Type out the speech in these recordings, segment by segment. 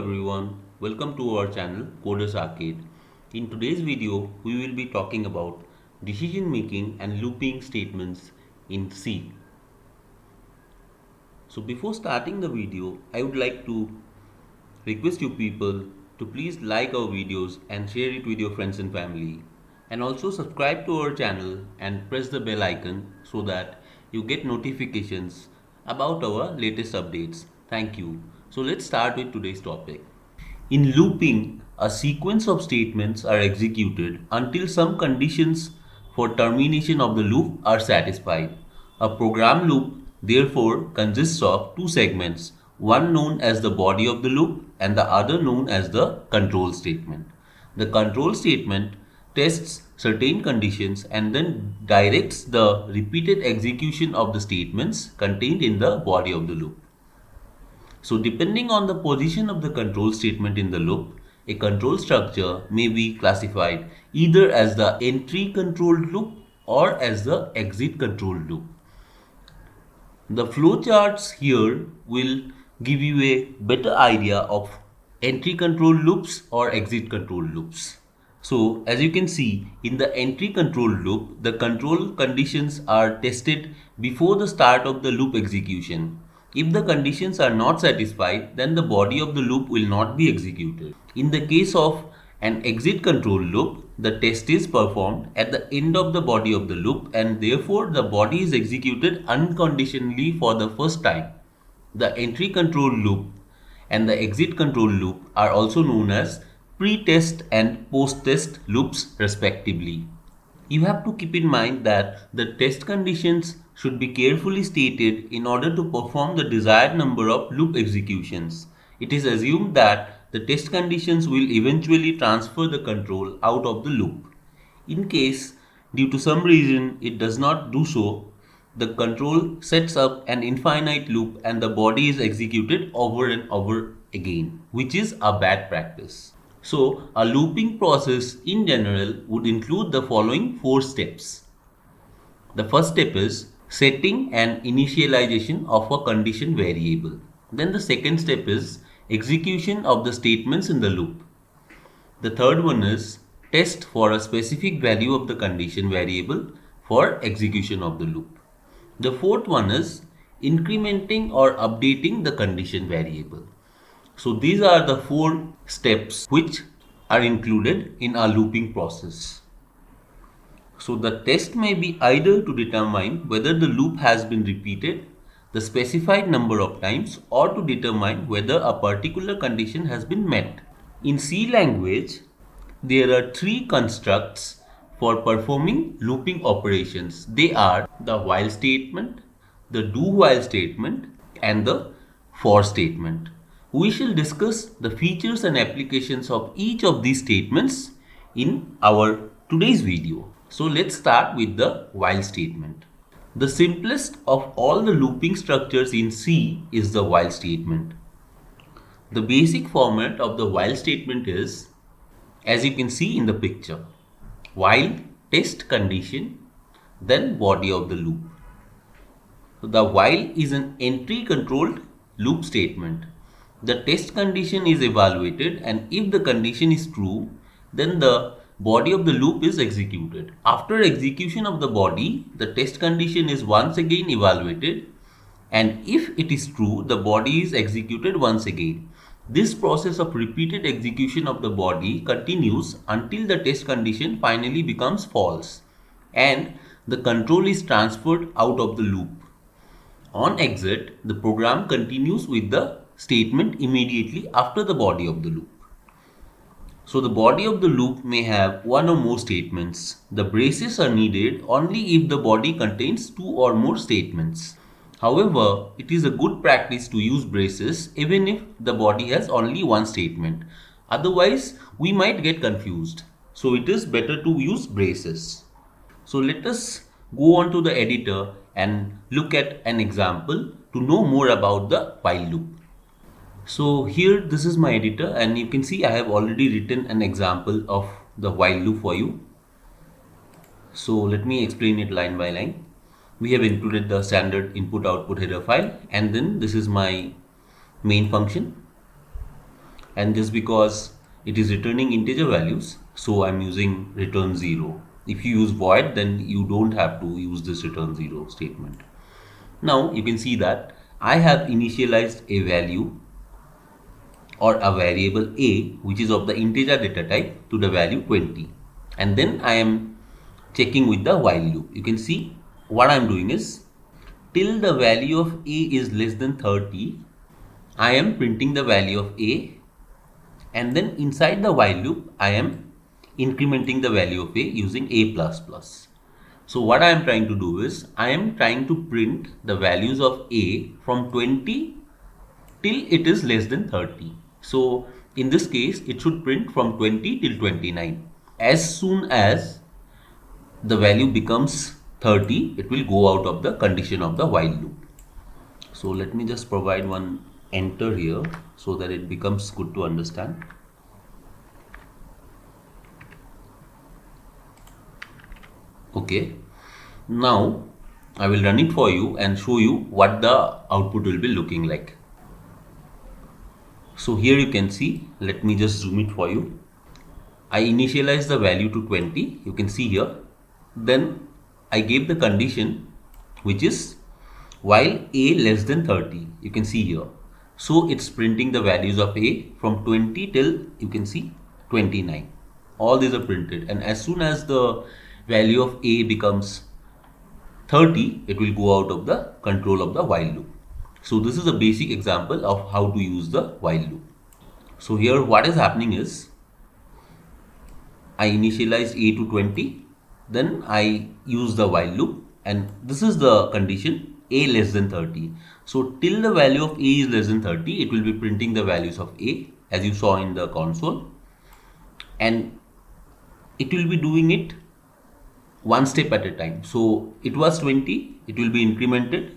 everyone, welcome to our channel Coders Arcade. In today's video, we will be talking about decision making and looping statements in C. So before starting the video, I would like to request you people to please like our videos and share it with your friends and family. And also subscribe to our channel and press the bell icon so that you get notifications about our latest updates. Thank you. So let's start with today's topic. In looping, a sequence of statements are executed until some conditions for termination of the loop are satisfied. A program loop therefore consists of two segments, one known as the body of the loop and the other known as the control statement. The control statement tests certain conditions and then directs the repeated execution of the statements contained in the body of the loop. So depending on the position of the control statement in the loop, a control structure may be classified either as the entry controlled loop or as the exit controlled loop. The flowcharts here will give you a better idea of entry control loops or exit control loops. So as you can see, in the entry control loop, the control conditions are tested before the start of the loop execution. If the conditions are not satisfied, then the body of the loop will not be executed. In the case of an exit control loop, the test is performed at the end of the body of the loop and therefore the body is executed unconditionally for the first time. The entry control loop and the exit control loop are also known as pre-test and post-test loops respectively. You have to keep in mind that the test conditions should be carefully stated in order to perform the desired number of loop executions. It is assumed that the test conditions will eventually transfer the control out of the loop. In case, due to some reason, it does not do so, the control sets up an infinite loop and the body is executed over and over again, which is a bad practice. So, a looping process in general would include the following four steps. The first step is setting and initialization of a condition variable. Then the second step is execution of the statements in the loop. The third one is test for a specific value of the condition variable for execution of the loop. The fourth one is incrementing or updating the condition variable. So these are the four steps which are included in our looping process. So the test may be either to determine whether the loop has been repeated the specified number of times or to determine whether a particular condition has been met. In C language, there are three constructs for performing looping operations. They are the while statement, the do while statement and the for statement. We shall discuss the features and applications of each of these statements in our today's video. So let's start with the while statement. The simplest of all the looping structures in C is the while statement. The basic format of the while statement is, as you can see in the picture, while test condition, then body of the loop. So the while is an entry controlled loop statement. The test condition is evaluated and if the condition is true, then the body of the loop is executed. After execution of the body, the test condition is once again evaluated and if it is true, the body is executed once again. This process of repeated execution of the body continues until the test condition finally becomes false and the control is transferred out of the loop. On exit, the program continues with the statement immediately after the body of the loop. So the body of the loop may have one or more statements. The braces are needed only if the body contains two or more statements. However, it is a good practice to use braces even if the body has only one statement. Otherwise, we might get confused. So it is better to use braces. So let us go on to the editor and look at an example to know more about the while loop. So here this is my editor and you can see I have already written an example of the while loop for you. So let me explain it line by line. We have included the standard input output header file and then this is my main function. and just because it is returning integer values, so I'm using return 0. If you use void, then you don't have to use this return 0 statement. Now you can see that I have initialized a value or a variable a which is of the integer data type to the value 20, and then I am checking with the while loop. You can see what I am doing is till the value of a is less than 30, I am printing the value of a, and then inside the while loop I am incrementing the value of a using a plus plus. So what I am trying to do is I am trying to print the values of a from 20 till it is less than 30. So in this case it should print from 20 till 29. As soon as the value becomes 30, it will go out of the condition of the while loop. So let me just provide one enter here so that it becomes good to understand. Okay, now I will run it for you and show you what the output will be looking like. So here you can see, let me just zoom it for you. I initialize the value to 20, you can see here. Then I gave the condition which is while a less than 30, you can see here. So it's printing the values of a from 20 till you can see 29. All these are printed, and as soon as the value of a becomes 30, it will go out of the control of the while loop. So this is a basic example of how to use the while loop. So here what is happening is I initialize a to 20, then I use the while loop, and this is the condition a less than 30. So till the value of a is less than 30, it will be printing the values of a as you saw in the console, and it will be doing it one step at a time. So it was 20, it will be incremented,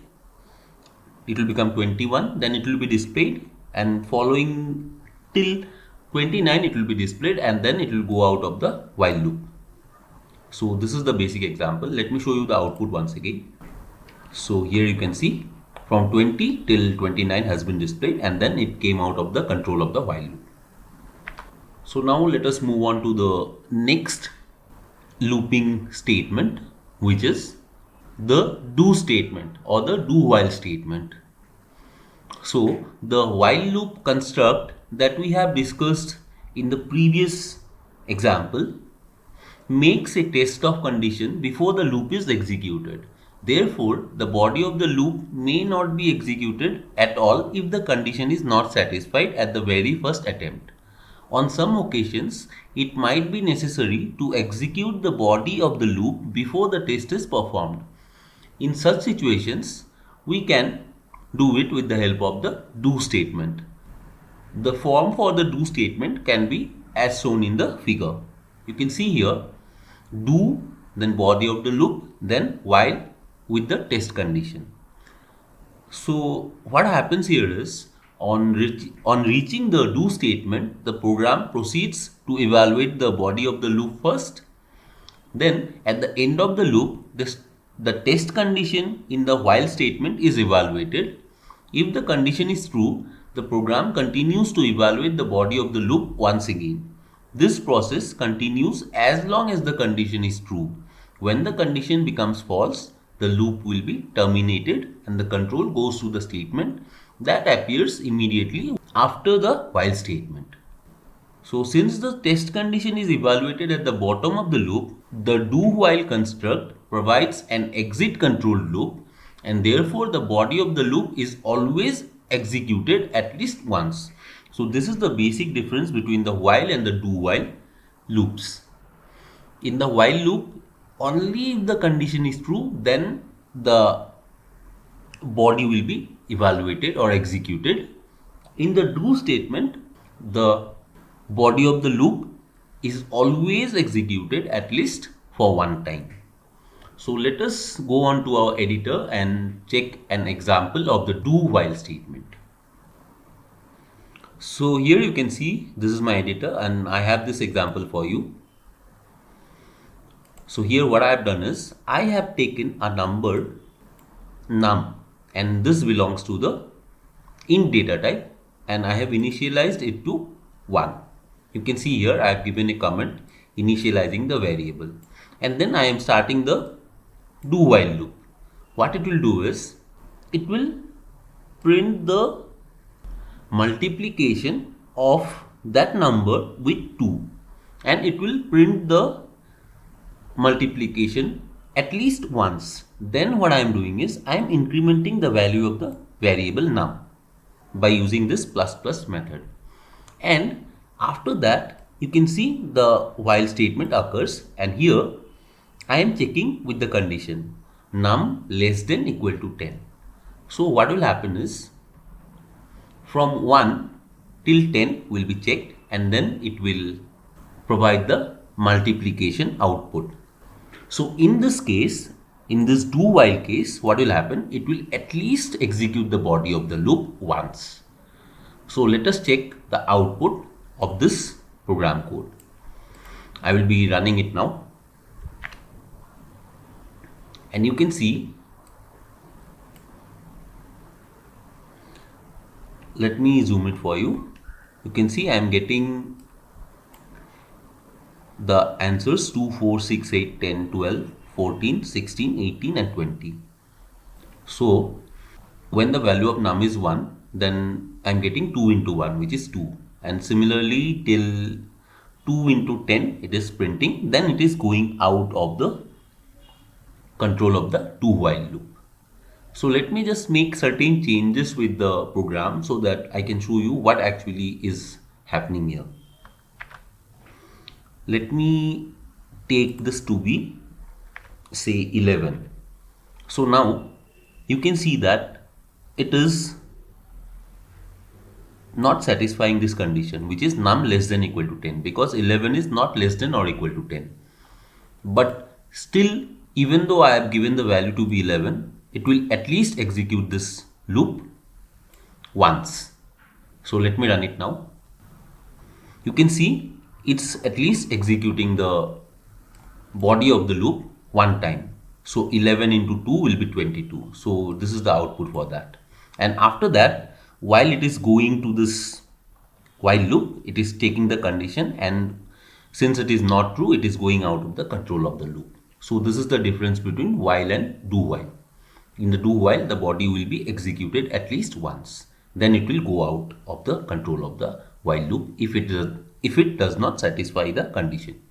it will become 21, then it will be displayed, and following till 29 it will be displayed, and then it will go out of the while loop. So this is the basic example. Let me show you the output once again. So here you can see from 20 till 29 has been displayed, and then it came out of the control of the while loop. So now let us move on to the next looping statement, which is the do statement or the do while statement. So the while loop construct that we have discussed in the previous example makes a test of condition before the loop is executed. Therefore, the body of the loop may not be executed at all if the condition is not satisfied at the very first attempt. On some occasions, it might be necessary to execute the body of the loop before the test is performed. In such situations, we can do it with the help of the do statement. The form for the do statement can be as shown in the figure. You can see here do, then body of the loop, then while with the test condition. So what happens here is on reaching the do statement, the program proceeds to evaluate the body of the loop first. Then at the end of the loop, the test condition in the while statement is evaluated. If the condition is true, the program continues to evaluate the body of the loop once again. This process continues as long as the condition is true. When the condition becomes false, the loop will be terminated and the control goes to the statement that appears immediately after the while statement. So since the test condition is evaluated at the bottom of the loop, the do while construct provides an exit control loop, and therefore the body of the loop is always executed at least once. So this is the basic difference between the while and the do while loops. In the while loop, only if the condition is true, then the body will be evaluated or executed. In the do statement, the body of the loop is always executed at least for one time. So let us go on to our editor and check an example of the do while statement. So here you can see this is my editor and I have this example for you. So here what I have done is I have taken a number num, and this belongs to the int data type, and I have initialized it to 1. You can see here I have given a comment initializing the variable, and then I am starting the do while loop. What it will do is it will print the multiplication of that number with 2, and it will print the multiplication at least once. Then what I am doing is I am incrementing the value of the variable num by using this plus plus method, and after that you can see the while statement occurs, and here I am checking with the condition num less than equal to 10. So what will happen is from 1 till 10 will be checked, and then it will provide the multiplication output. So in this case, in this do while case, what will happen? It will at least execute the body of the loop once. So let us check the output of this program code. I will be running it now, and you can see, let me zoom it for you. You can see I am getting the answers 2, 4, 6, 8, 10, 12, 14, 16, 18 and 20. So when the value of num is 1, then I'm getting 2 into 1, which is 2. And similarly till 2 into 10 it is printing, then it is going out of the control of the do while loop. So let me just make certain changes with the program so that I can show you what actually is happening here. Let me take this to be say 11. So now you can see that it is not satisfying this condition, which is num less than equal to 10, because 11 is not less than or equal to 10. But still, even though I have given the value to be 11, it will at least execute this loop once. So let me run it now. You can see it's at least executing the body of the loop one time. So 11 into 2 will be 22. So this is the output for that. And after that, while it is going to this while loop, it is taking the condition, and since it is not true, it is going out of the control of the loop. So this is the difference between while and do while. In the do while, the body will be executed at least once. Then it will go out of the control of the while loop if it does not satisfy the condition.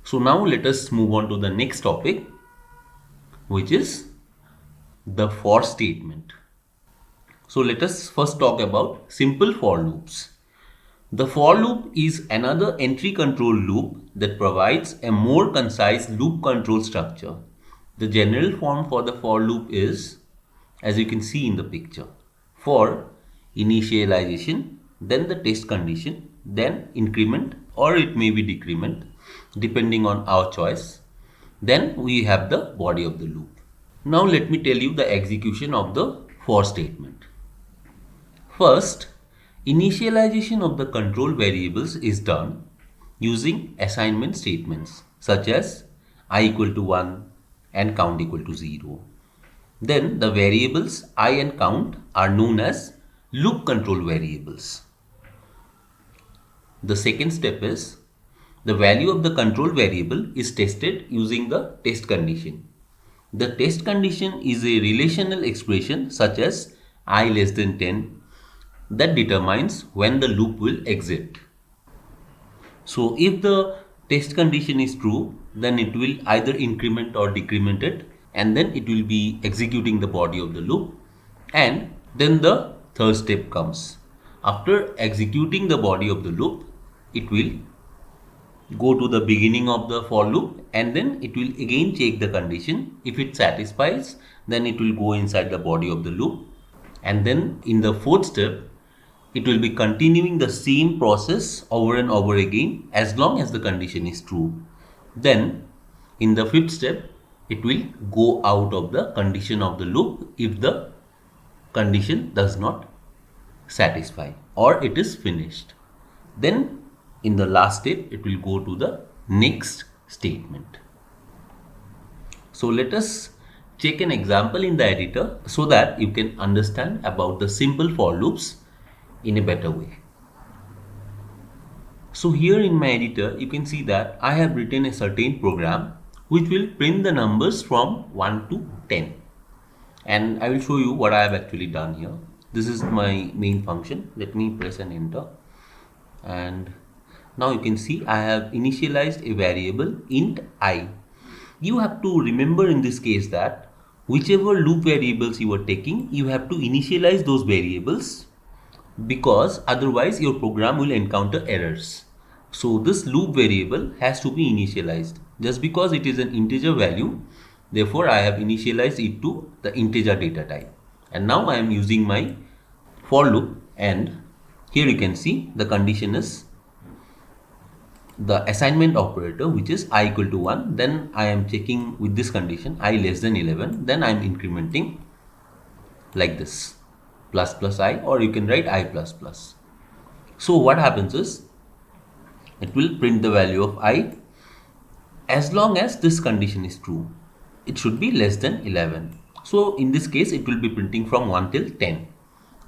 So now let us move on to the next topic, which is the for statement. So let us first talk about simple for loops. The for loop is another entry control loop that provides a more concise loop control structure. The general form for the for loop is, as you can see in the picture, for initialization, then the test condition, then increment, or it may be decrement depending on our choice. Then we have the body of the loop. Now let me tell you the execution of the for statement. First, initialization of the control variables is done using assignment statements such as I equal to 1 and count equal to 0. Then the variables I and count are known as loop control variables. The second step is the value of the control variable is tested using the test condition. The test condition is a relational expression such as I less than 10 that determines when the loop will exit. So if the test condition is true, then it will either increment or decrement it, and then it will be executing the body of the loop. And then the third step comes. After executing the body of the loop, it will go to the beginning of the for loop, and then it will again check the condition. If it satisfies, then it will go inside the body of the loop, and then in the fourth step it will be continuing the same process over and over again as long as the condition is true. Then in the fifth step it will go out of the condition of the loop if the condition does not satisfy or it is finished. Then in the last step it will go to the next statement. So let us check an example in the editor so that you can understand about the simple for loops in a better way. So here in my editor, you can see that I have written a certain program which will print the numbers from 1 to 10. And I will show you what I have actually done here. This is my main function. Let me press and enter. And now you can see I have initialized a variable int I. You have to remember in this case that whichever loop variables you are taking, you have to initialize those variables, because otherwise your program will encounter errors. So this loop variable has to be initialized. Just because it is an integer value, therefore I have initialized it to the integer data type. And now I am using my for loop, and here you can see the condition is the assignment operator, which is I equal to 1. Then I am checking with this condition I less than 11. Then I am incrementing like this, plus plus I, or you can write I plus plus. So what happens is it will print the value of I as long as this condition is true. It should be less than 11. So in this case it will be printing from 1 till 10.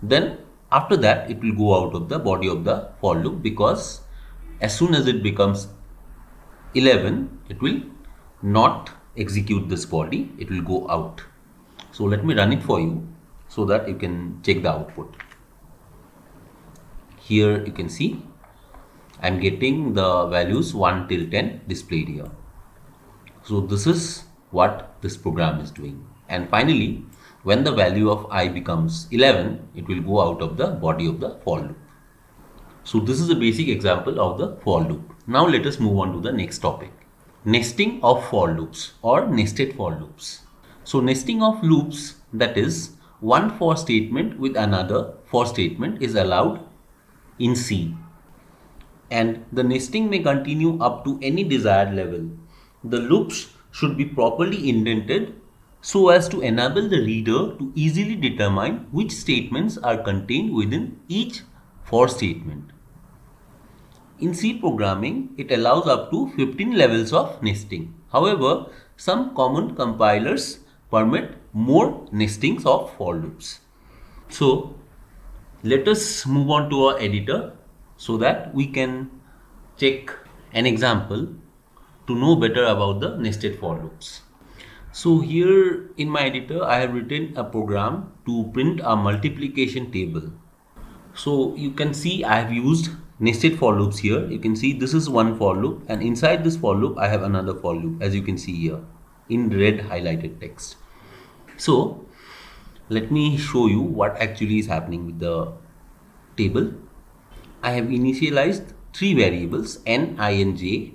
Then after that it will go out of the body of the for loop, because as soon as it becomes 11 it will not execute this body, it will go out. So let me run it for you so that you can check the output. Here you can see I am getting the values 1 till 10 displayed here. So this is what this program is doing. And finally, when the value of I becomes 11, it will go out of the body of the for loop. So this is a basic example of the for loop. Now let us move on to the next topic. Nesting of for loops or nested for loops. So nesting of loops, that is one for statement with another for statement, is allowed in C. And the nesting may continue up to any desired level. The loops should be properly indented so as to enable the reader to easily determine which statements are contained within each for statement. In C programming, it allows up to 15 levels of nesting. However, some common compilers permit more nestings of for loops. So let us move on to our editor so that we can check an example to know better about the nested for loops. So here in my editor I have written a program to print a multiplication table. So you can see I have used nested for loops here. You can see this is one for loop, and inside this for loop I have another for loop, as you can see here in red highlighted text. So let me show you what actually is happening with the table. I have initialized three variables n, I and j.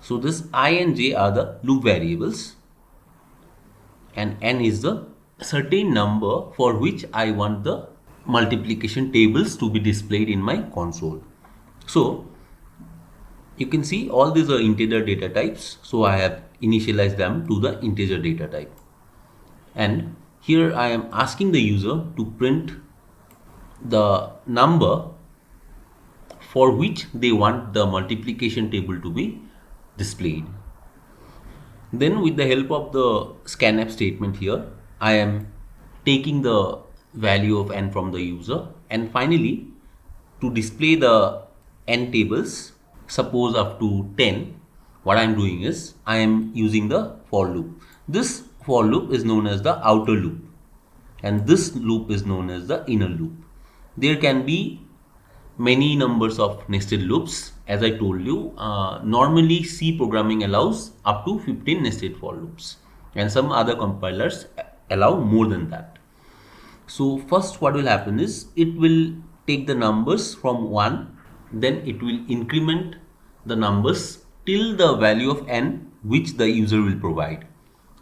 So this I and j are the loop variables, and n is the certain number for which I want the multiplication tables to be displayed in my console. So you can see all these are integer data types, so I have initialized them to the integer data type. And here I am asking the user to print the number for which they want the multiplication table to be displayed. Then with the help of the scanf statement here, I am taking the value of n from the user, and finally to display the n tables, suppose up to 10, what I am doing is I am using the for loop. This for loop is known as the outer loop, and this loop is known as the inner loop. There can be many numbers of nested loops. As I told you, normally C programming allows up to 15 nested for loops, and some other compilers allow more than that. So first what will happen is it will take the numbers from 1, then it will increment the numbers till the value of n which the user will provide.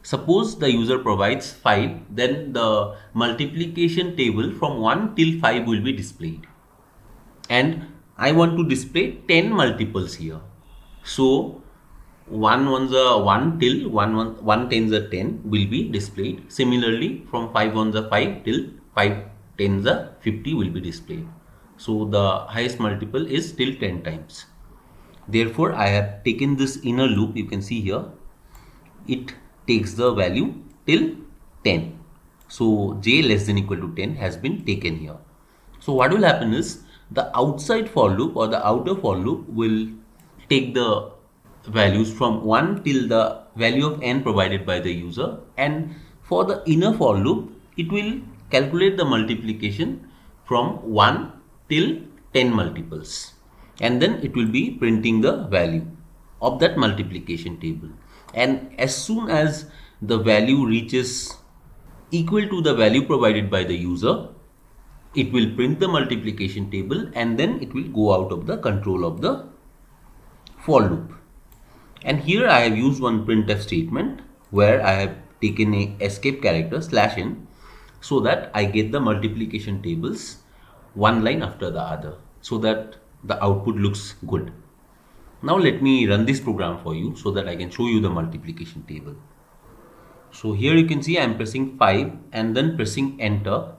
Suppose the user provides 5, then the multiplication table from 1 till 5 will be displayed. And I want to display 10 multiples here. So 1 ones are 1 till 1 tens are 10 will be displayed. Similarly, from 5 ones are 5 till 5 tens are 50 will be displayed. So the highest multiple is till 10 times. Therefore, I have taken this inner loop. You can see here, it takes the value till 10. So j less than equal to 10 has been taken here. So what will happen is the outside for loop or the outer for loop will take the values from 1 till the value of n provided by the user, and for the inner for loop it will calculate the multiplication from 1 till 10 multiples, and then it will be printing the value of that multiplication table. And as soon as the value reaches equal to the value provided by the user, it will print the multiplication table, and then it will go out of the control of the for loop. And here I have used one printf statement where I have taken a escape character /n so that I get the multiplication tables one line after the other so that the output looks good. Now let me run this program for you so that I can show you the multiplication table. So here you can see I am pressing 5 and then pressing enter,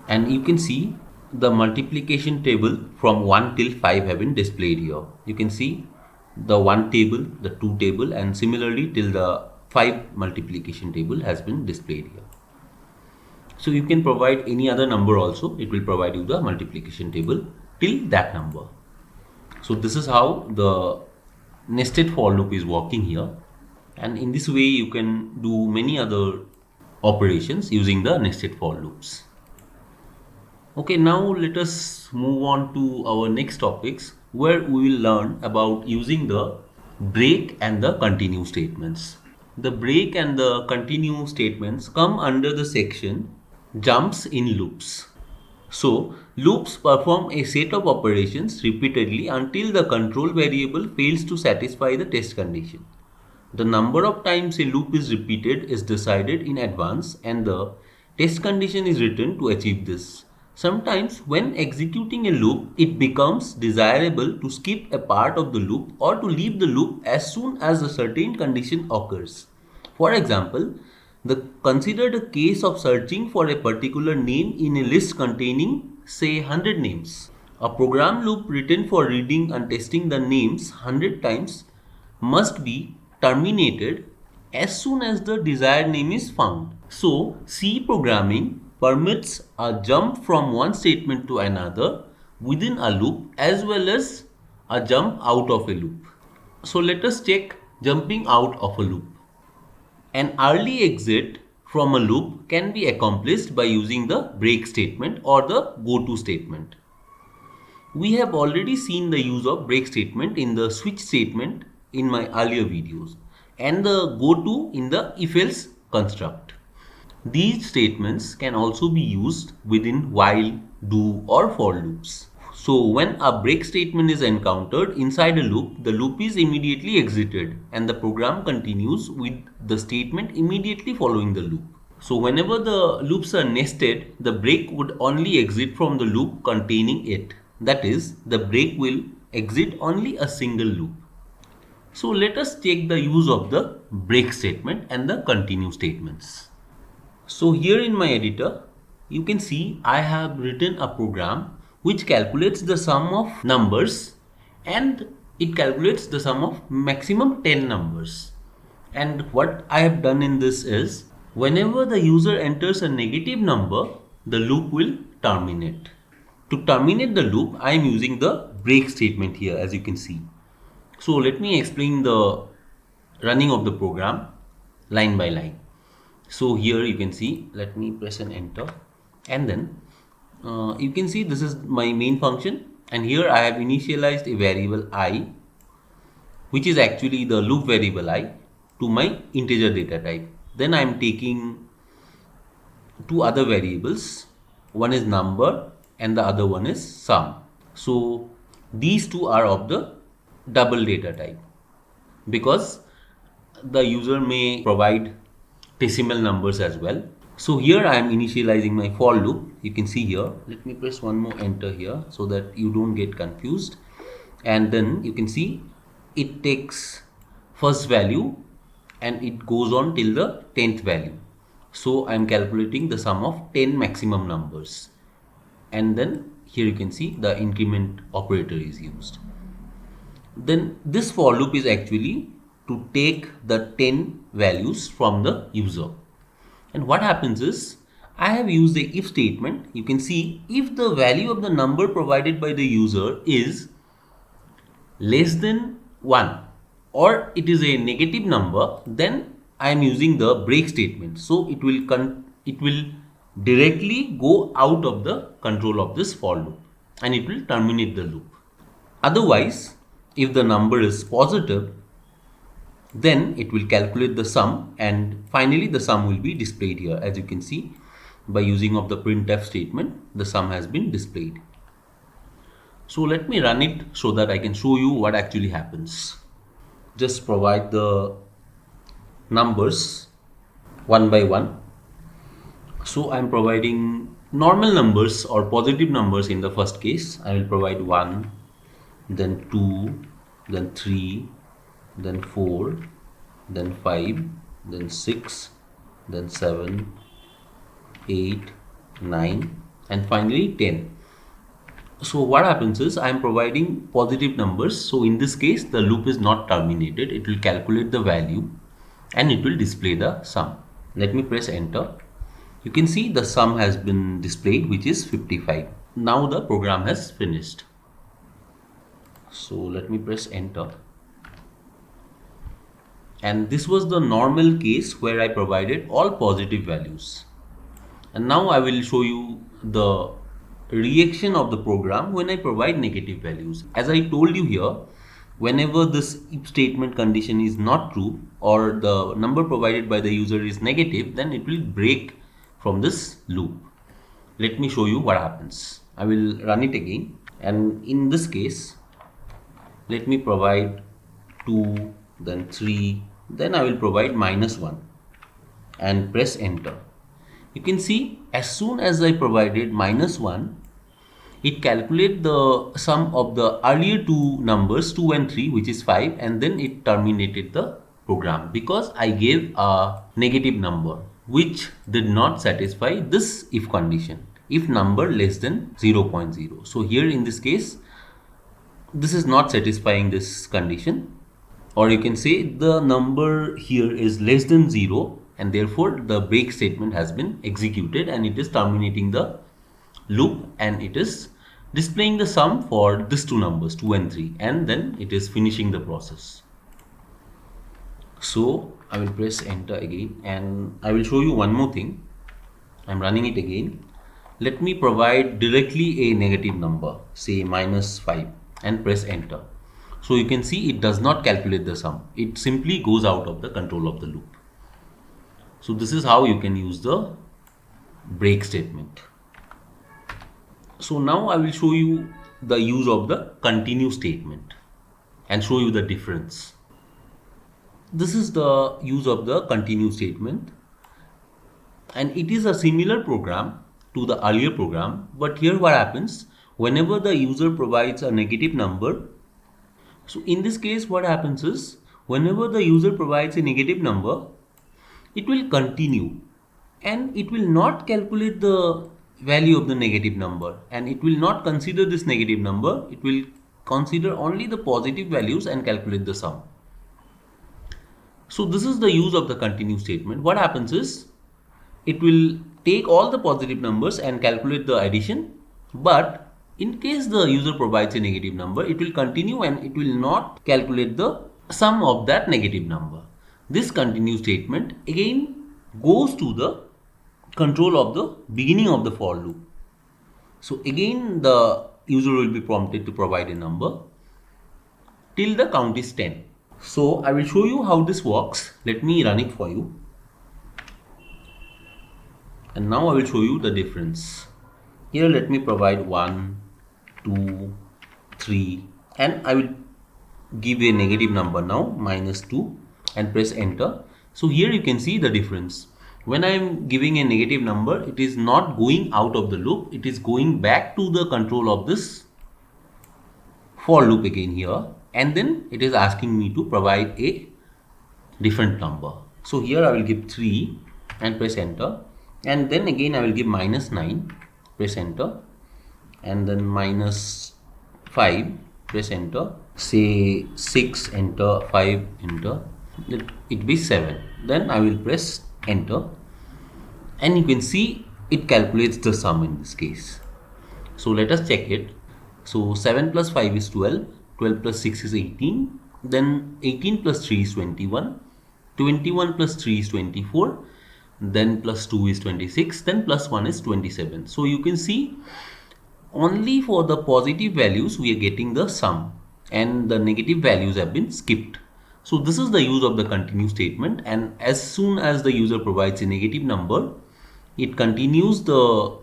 and you can see the multiplication table from 1 till 5 have been displayed here. You can see the 1 table, the 2 table, and similarly till the 5 multiplication table has been displayed here. So you can provide any other number also, it will provide you the multiplication table till that number. So this is how the nested for loop is working here, and in this way you can do many other operations using the nested for loops. Okay, now let us move on to our next topics where we will learn about using the break and the continue statements. The break and the continue statements come under the section jumps in loops. So loops perform a set of operations repeatedly until the control variable fails to satisfy the test condition. The number of times a loop is repeated is decided in advance, and the test condition is written to achieve this. Sometimes when executing a loop, it becomes desirable to skip a part of the loop or to leave the loop as soon as a certain condition occurs. For example, consider the case of searching for a particular name in a list containing, say, 100 names. A program loop written for reading and testing the names 100 times must be terminated as soon as the desired name is found. So, C programming permits a jump from one statement to another within a loop as well as a jump out of a loop. So let us check jumping out of a loop. An early exit from a loop can be accomplished by using the break statement or the goto statement. We have already seen the use of break statement in the switch statement in my earlier videos and the goto in the if-else construct. These statements can also be used within while, do, or for loops. So when a break statement is encountered inside a loop, the loop is immediately exited and the program continues with the statement immediately following the loop. So whenever the loops are nested, the break would only exit from the loop containing it. That is, the break will exit only a single loop. So let us take the use of the break statement and the continue statements. So here in my editor, you can see I have written a program which calculates the sum of numbers, and it calculates the sum of maximum 10 numbers. And what I have done in this is, whenever the user enters a negative number, the loop will terminate. To terminate the loop, I am using the break statement here, as you can see. So let me explain the running of the program line by line. So here you can see, let me press an enter, and then you can see this is my main function, and here I have initialized a variable I, which is actually the loop variable I, to my integer data type. Then I am taking two other variables, one is number and the other one is sum. So these two are of the double data type because the user may provide decimal numbers as well. So here I am initializing my for loop. You can see here, let me press one more enter here so that you don't get confused, and then you can see it takes first value and it goes on till the 10th value. So I am calculating the sum of 10 maximum numbers, and then here you can see the increment operator is used. Then this for loop is actually to take the 10 values from the user. And what happens is, I have used the if statement. You can see if the value of the number provided by the user is less than 1 or it is a negative number, then I am using the break statement. So it will directly go out of the control of this for loop and it will terminate the loop. Otherwise, if the number is positive, then it will calculate the sum and finally the sum will be displayed here. As you can see, by using of the printf statement, the sum has been displayed. So let me run it so that I can show you what actually happens. Just provide the numbers one by one. So I'm providing normal numbers or positive numbers in the first case. I will provide 1, then 2, then 3, then 4, then 5, then 6, then 7, 8, 9, and finally 10. So what happens is I am providing positive numbers. So in this case, the loop is not terminated. It will calculate the value and it will display the sum. Let me press enter. You can see the sum has been displayed, which is 55. Now the program has finished. So let me press enter. And this was the normal case where I provided all positive values. And now I will show you the reaction of the program when I provide negative values. As I told you here, whenever this if statement condition is not true or the number provided by the user is negative, then it will break from this loop. Let me show you what happens. I will run it again, and in this case, let me provide 2, then 3, then I will provide -1 and press enter. You can see as soon as I provided -1, it calculates the sum of the earlier two numbers 2 and 3, which is 5, and then it terminated the program because I gave a negative number which did not satisfy this if condition, if number less than 0.0. So here in this case, this is not satisfying this condition, or you can say the number here is less than 0 and therefore the break statement has been executed and it is terminating the loop and it is displaying the sum for these two numbers 2 and 3, and then it is finishing the process. So I will press enter again and I will show you one more thing. I'm running it again. Let me provide directly a negative number, say -5, and press enter. So you can see it does not calculate the sum. It simply goes out of the control of the loop. So this is how you can use the break statement. So now I will show you the use of the continue statement and show you the difference. This is the use of the continue statement, and it is a similar program to the earlier program, but here what happens whenever the user provides a negative number. So in this case what happens is whenever the user provides a negative number, it will continue and it will not calculate the value of the negative number and it will not consider this negative number. It will consider only the positive values and calculate the sum. So this is the use of the continue statement. What happens is it will take all the positive numbers and calculate the addition, but in case the user provides a negative number, it will continue and it will not calculate the sum of that negative number. This continue statement again goes to the control of the beginning of the for loop. So again the user will be prompted to provide a number till the count is 10. So I will show you how this works. Let me run it for you. And now I will show you the difference. Here let me provide 1, 2, 3, and I will give a negative number now, -2, and press enter. So here you can see the difference. When I am giving a negative number, it is not going out of the loop. It is going back to the control of this for loop again here. And then it is asking me to provide a different number. So here I will give 3 and press enter. And then again I will give -9, press enter. And then -5, press enter. Say 6, enter, 5, enter. Let it be 7. Then I will press enter. And you can see it calculates the sum in this case. So let us check it. So 7 plus 5 is 12, 12 plus 6 is 18, then 18 plus 3 is 21, 21 plus 3 is 24, then plus 2 is 26, then plus 1 is 27. So you can see only for the positive values we are getting the sum and the negative values have been skipped. So this is the use of the continue statement, and as soon as the user provides a negative number, it continues the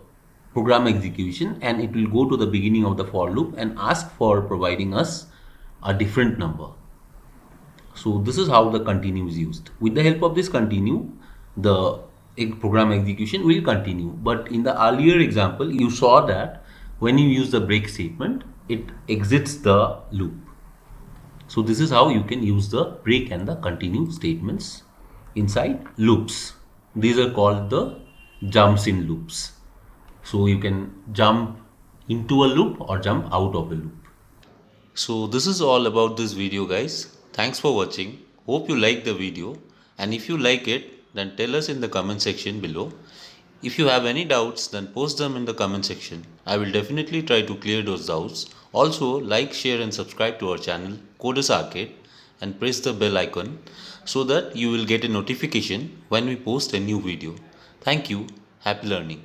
program execution and it will go to the beginning of the for loop and ask for providing us a different number. So this is how the continue is used. With the help of this continue, the program execution will continue. But in the earlier example, you saw that when you use the break statement, it exits the loop. So this is how you can use the break and the continue statements inside loops. These are called the jumps in loops. So you can jump into a loop or jump out of a loop. So this is all about this video, guys. Thanks for watching. Hope you like the video, and if you like it, then tell us in the comment section below. If you have any doubts, then post them in the comment section. I will definitely try to clear those doubts. Also, like, share and subscribe to our channel Coders Arcade and press the bell icon so that you will get a notification when we post a new video. Thank you. Happy learning.